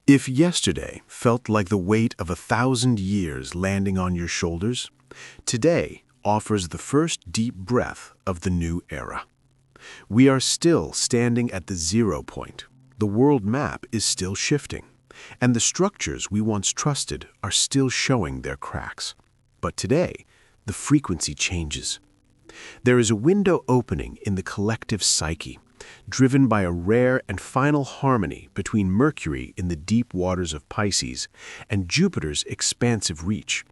If yesterday felt like the weight of 1,000 years landing on your shoulders, today offers the first deep breath of the new era. We are still standing at the 0 point. The world map is still shifting, and the structures we once trusted are still showing their cracks. But today, the frequency changes. There is a window opening in the collective psyche, driven by a rare and final harmony between Mercury in the deep waters of Pisces and Jupiter's expansive reach.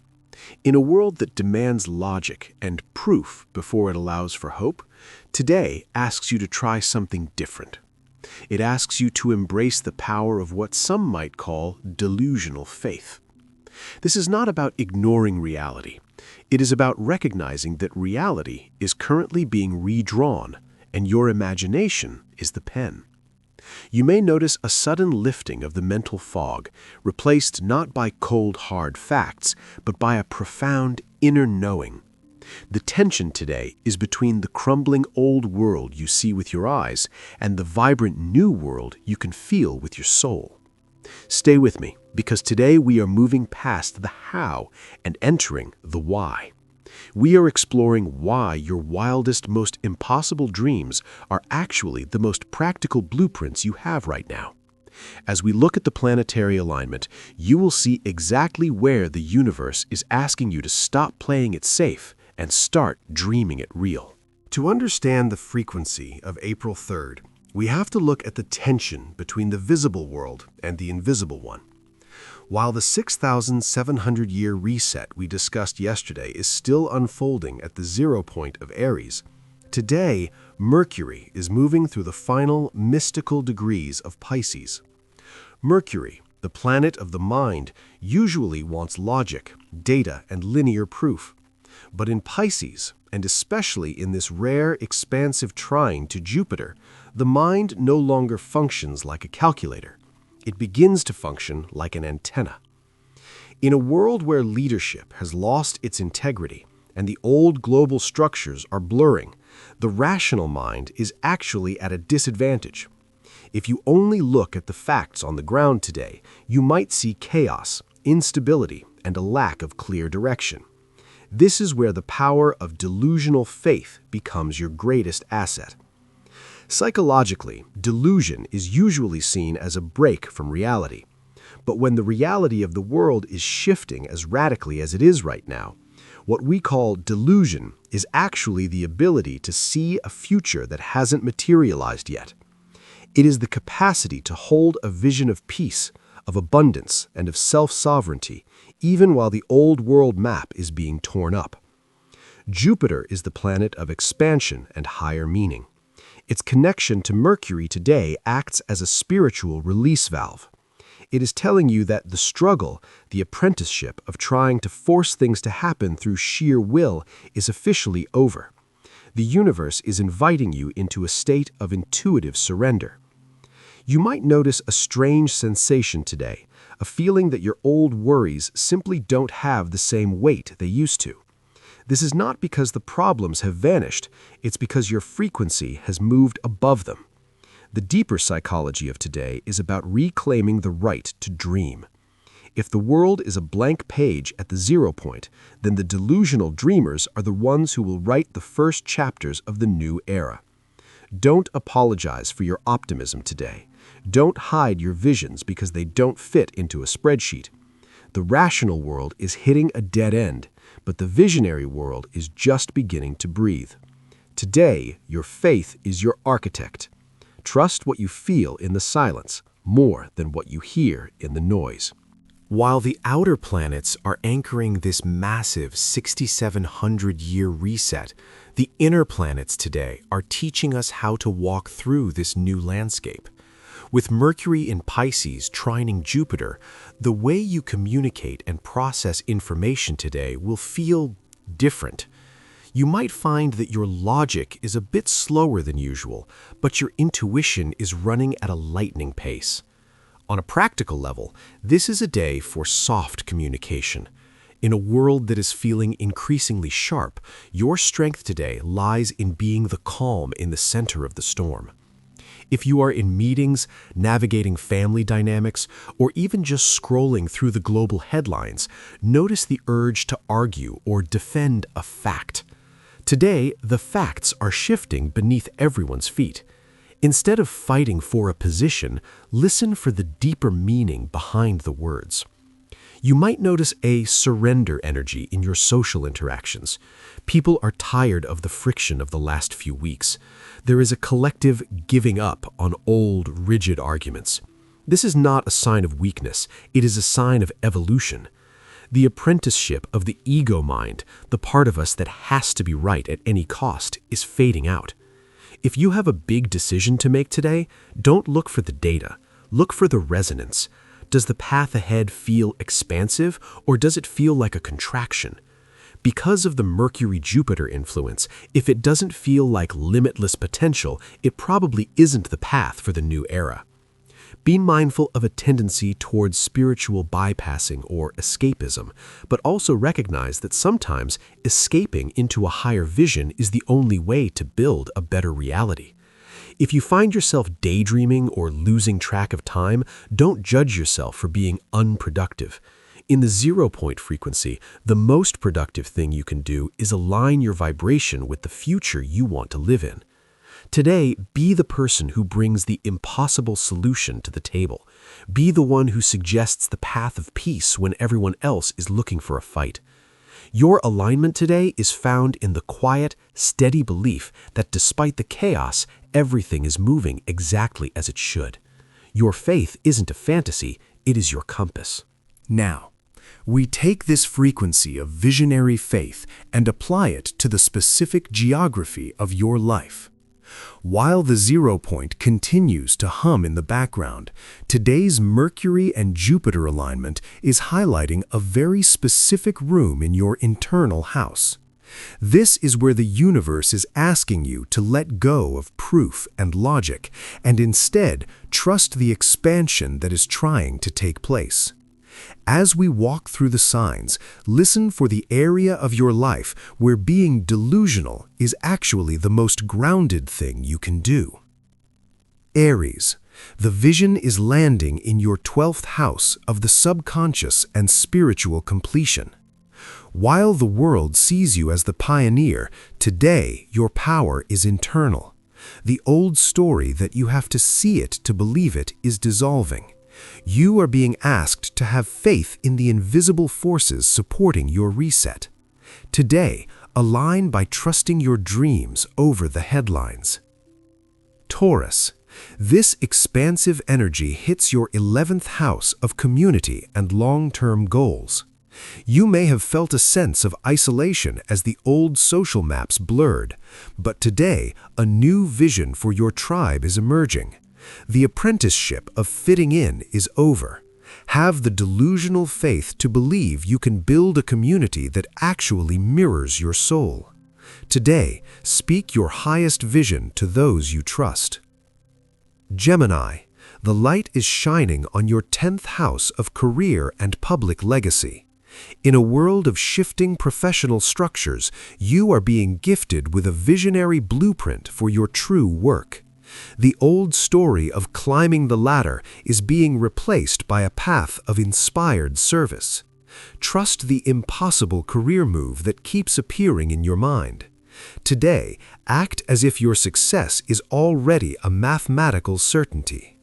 In a world that demands logic and proof before it allows for hope, today asks you to try something different. It asks you to embrace the power of what some might call delusional faith. This is not about ignoring reality. It is about recognizing that reality is currently being redrawn, and your imagination is the pen. You may notice a sudden lifting of the mental fog, replaced not by cold, hard facts, but by a profound inner knowing. The tension today is between the crumbling old world you see with your eyes and the vibrant new world you can feel with your soul. Stay with me, because today we are moving past the how and entering the why. We are exploring why your wildest, most impossible dreams are actually the most practical blueprints you have right now. As we look at the planetary alignment, you will see exactly where the universe is asking you to stop playing it safe and start dreaming it real. To understand the frequency of April 3rd, we have to look at the tension between the visible world and the invisible one. While the 6,700-year reset we discussed yesterday is still unfolding at the 0 point of Aries, today Mercury is moving through the final mystical degrees of Pisces. Mercury, the planet of the mind, usually wants logic, data, and linear proof. But in Pisces, and especially in this rare, expansive trine to Jupiter, the mind no longer functions like a calculator. It begins to function like an antenna. In a world where leadership has lost its integrity and the old global structures are blurring, the rational mind is actually at a disadvantage. If you only look at the facts on the ground today, you might see chaos, instability, and a lack of clear direction. This is where the power of delusional faith becomes your greatest asset. Psychologically, delusion is usually seen as a break from reality. But when the reality of the world is shifting as radically as it is right now, what we call delusion is actually the ability to see a future that hasn't materialized yet. It is the capacity to hold a vision of peace, of abundance, and of self-sovereignty, even while the old world map is being torn up. Jupiter is the planet of expansion and higher meaning. Its connection to Mercury today acts as a spiritual release valve. It is telling you that the struggle, the apprenticeship of trying to force things to happen through sheer will, is officially over. The universe is inviting you into a state of intuitive surrender. You might notice a strange sensation today, a feeling that your old worries simply don't have the same weight they used to. This is not because the problems have vanished, it's because your frequency has moved above them. The deeper psychology of today is about reclaiming the right to dream. If the world is a blank page at the 0 point, then the delusional dreamers are the ones who will write the first chapters of the new era. Don't apologize for your optimism today. Don't hide your visions because they don't fit into a spreadsheet. The rational world is hitting a dead end, but the visionary world is just beginning to breathe. Today, your faith is your architect. Trust what you feel in the silence more than what you hear in the noise. While the outer planets are anchoring this massive 6,700-year reset, the inner planets today are teaching us how to walk through this new landscape. With Mercury in Pisces trining Jupiter, the way you communicate and process information today will feel different. You might find that your logic is a bit slower than usual, but your intuition is running at a lightning pace. On a practical level, this is a day for soft communication. In a world that is feeling increasingly sharp, your strength today lies in being the calm in the center of the storm. If you are in meetings, navigating family dynamics, or even just scrolling through the global headlines, notice the urge to argue or defend a fact. Today, the facts are shifting beneath everyone's feet. Instead of fighting for a position, listen for the deeper meaning behind the words. You might notice a surrender energy in your social interactions. People are tired of the friction of the last few weeks. There is a collective giving up on old, rigid arguments. This is not a sign of weakness. It is a sign of evolution. The apprenticeship of the ego mind, the part of us that has to be right at any cost, is fading out. If you have a big decision to make today, don't look for the data. Look for the resonance. Does the path ahead feel expansive, or does it feel like a contraction? Because of the Mercury-Jupiter influence, if it doesn't feel like limitless potential, it probably isn't the path for the new era. Be mindful of a tendency towards spiritual bypassing or escapism, but also recognize that sometimes escaping into a higher vision is the only way to build a better reality. If you find yourself daydreaming or losing track of time, don't judge yourself for being unproductive. In the 0-point frequency, the most productive thing you can do is align your vibration with the future you want to live in. Today, be the person who brings the impossible solution to the table. Be the one who suggests the path of peace when everyone else is looking for a fight. Your alignment today is found in the quiet, steady belief that despite the chaos, everything is moving exactly as it should. Your faith isn't a fantasy, it is your compass. Now, we take this frequency of visionary faith and apply it to the specific geography of your life. While the 0-point continues to hum in the background, today's Mercury and Jupiter alignment is highlighting a very specific room in your internal house. This is where the universe is asking you to let go of proof and logic and instead trust the expansion that is trying to take place. As we walk through the signs, listen for the area of your life where being delusional is actually the most grounded thing you can do. Aries, the vision is landing in your 12th house of the subconscious and spiritual completion. While the world sees you as the pioneer, today your power is internal. The old story that you have to see it to believe it is dissolving. You are being asked to have faith in the invisible forces supporting your reset. Today, align by trusting your dreams over the headlines. Taurus, this expansive energy hits your 11th house of community and long-term goals. You may have felt a sense of isolation as the old social maps blurred, but today, a new vision for your tribe is emerging. The apprenticeship of fitting in is over. Have the delusional faith to believe you can build a community that actually mirrors your soul. Today, speak your highest vision to those you trust. Gemini, the light is shining on your 10th house of career and public legacy. In a world of shifting professional structures, you are being gifted with a visionary blueprint for your true work. The old story of climbing the ladder is being replaced by a path of inspired service. Trust the impossible career move that keeps appearing in your mind. Today, act as if your success is already a mathematical certainty.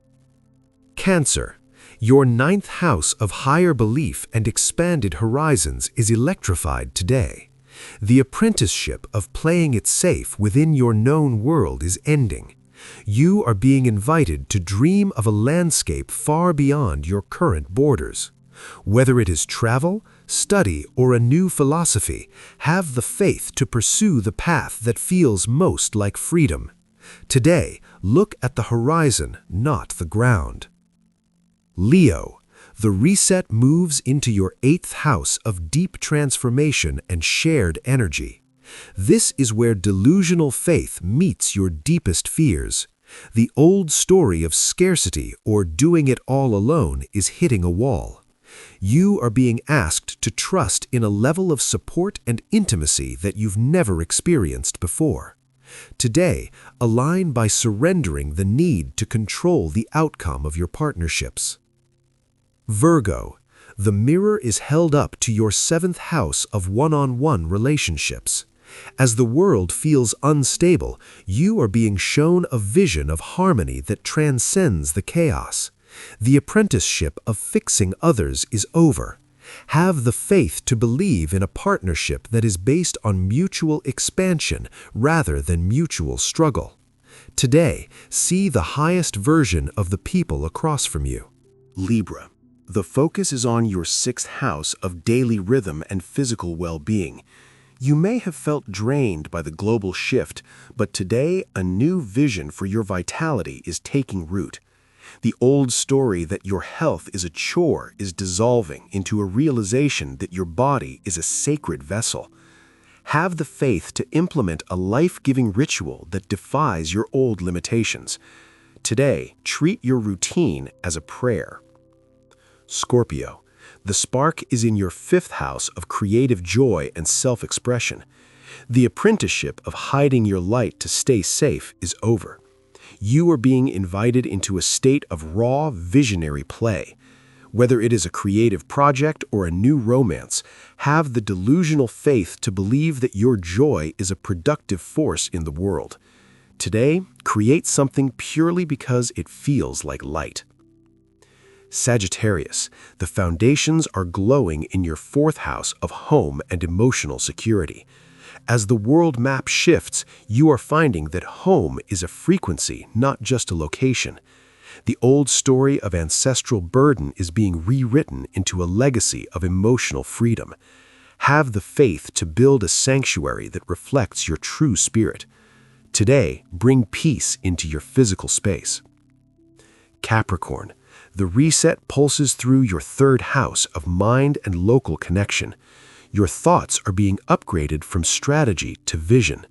Cancer, your 9th house of higher belief and expanded horizons is electrified today. The apprenticeship of playing it safe within your known world is ending. You are being invited to dream of a landscape far beyond your current borders. Whether it is travel, study, or a new philosophy, have the faith to pursue the path that feels most like freedom. Today, look at the horizon, not the ground. Leo, the reset moves into your 8th house of deep transformation and shared energy. This is where delusional faith meets your deepest fears. The old story of scarcity or doing it all alone is hitting a wall. You are being asked to trust in a level of support and intimacy that you've never experienced before. Today, align by surrendering the need to control the outcome of your partnerships. Virgo, the mirror is held up to your seventh house of one-on-one relationships. As the world feels unstable, you are being shown a vision of harmony that transcends the chaos. The apprenticeship of fixing others is over. Have the faith to believe in a partnership that is based on mutual expansion rather than mutual struggle. Today, see the highest version of the people across from you. Libra, the focus is on your sixth house of daily rhythm and physical well-being. You may have felt drained by the global shift, but today a new vision for your vitality is taking root. The old story that your health is a chore is dissolving into a realization that your body is a sacred vessel. Have the faith to implement a life-giving ritual that defies your old limitations. Today, treat your routine as a prayer. Scorpio, the spark is in your fifth house of creative joy and self-expression. The apprenticeship of hiding your light to stay safe is over. You are being invited into a state of raw, visionary play. Whether it is a creative project or a new romance, have the delusional faith to believe that your joy is a productive force in the world. Today, create something purely because it feels like light. Sagittarius, the foundations are glowing in your fourth house of home and emotional security. As the world map shifts, you are finding that home is a frequency, not just a location. The old story of ancestral burden is being rewritten into a legacy of emotional freedom. Have the faith to build a sanctuary that reflects your true spirit. Today, bring peace into your physical space. Capricorn, the reset pulses through your third house of mind and local connection. Your thoughts are being upgraded from strategy to vision.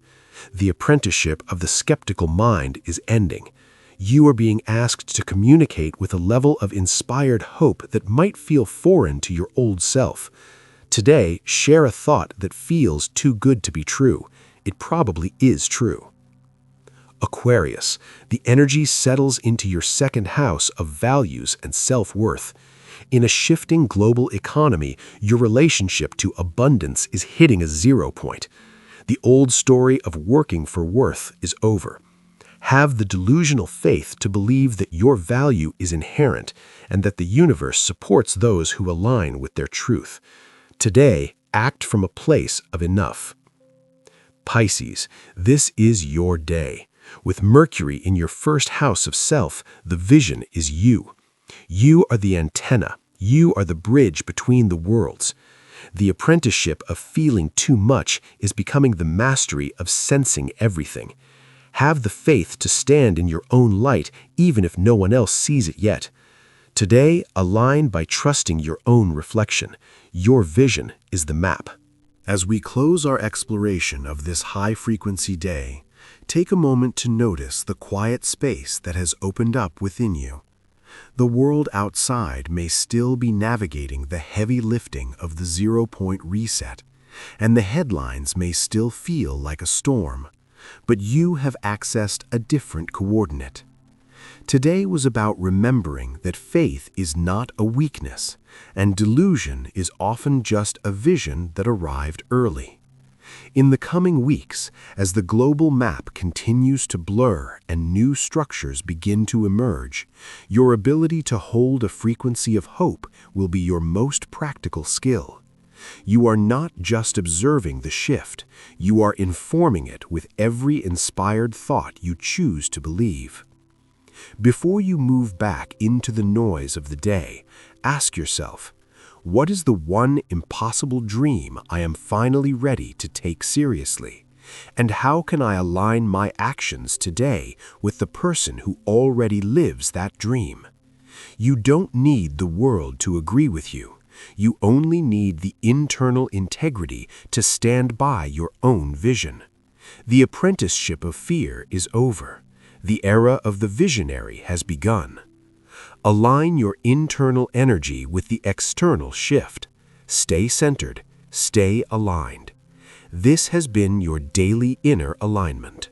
The apprenticeship of the skeptical mind is ending. You are being asked to communicate with a level of inspired hope that might feel foreign to your old self. Today, share a thought that feels too good to be true. It probably is true. Aquarius, the energy settles into your second house of values and self-worth. In a shifting global economy, your relationship to abundance is hitting a 0 point. The old story of working for worth is over. Have the delusional faith to believe that your value is inherent and that the universe supports those who align with their truth. Today, act from a place of enough. Pisces, this is your day. With Mercury in your first house of self, the vision is you. You are the antenna. You are the bridge between the worlds. The apprenticeship of feeling too much is becoming the mastery of sensing everything. Have the faith to stand in your own light even if no one else sees it yet. Today, align by trusting your own reflection. Your vision is the map. As we close our exploration of this high-frequency day, take a moment to notice the quiet space that has opened up within you. The world outside may still be navigating the heavy lifting of the 0-point reset, and the headlines may still feel like a storm, but you have accessed a different coordinate. Today was about remembering that faith is not a weakness, and delusion is often just a vision that arrived early. In the coming weeks, as the global map continues to blur and new structures begin to emerge, your ability to hold a frequency of hope will be your most practical skill. You are not just observing the shift, you are informing it with every inspired thought you choose to believe. Before you move back into the noise of the day, ask yourself, what is the one impossible dream I am finally ready to take seriously? And how can I align my actions today with the person who already lives that dream? You don't need the world to agree with you. You only need the internal integrity to stand by your own vision. The apprenticeship of fear is over. The era of the visionary has begun. Align your internal energy with the external shift. Stay centered, stay aligned. This has been your daily inner alignment.